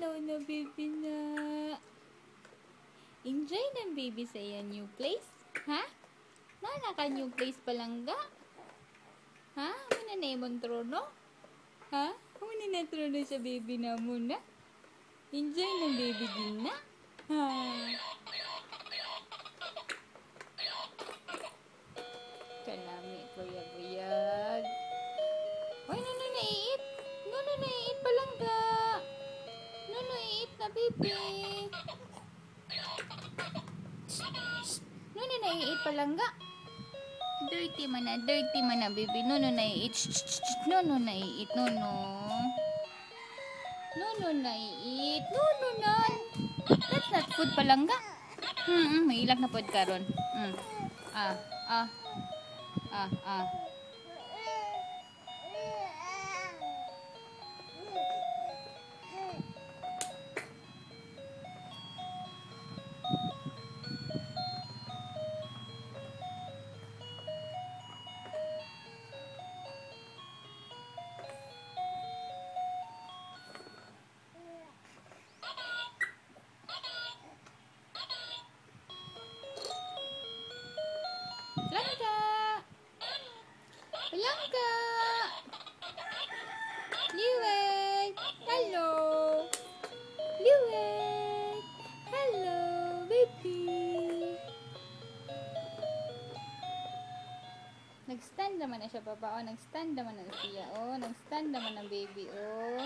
Hello na, baby na. Enjoy ng baby sa iya new place? Ha? Naka new place pa lang ga? Ha? Muna na imong trono? Ha? Muna na trono sa baby na muna? Enjoy ng baby din na? Ha? Kalami, kuya-buyag. Hoy, no, naiit. No, naiit pa lang ga. No, naiit na, baby. No, naiit pa lang ga. Dirty man na, baby. No, naiit. No, naiit. No. No, naiit. No, na. That's not food pa lang ga. May ilag na pod karon. Ah. Blanca! Liwet! Hello! Liwet! Hello, baby! Nag-stand naman na siya, baba. Oh, nag-stand naman na siya. Oh, nag-stand naman ang baby. Oh.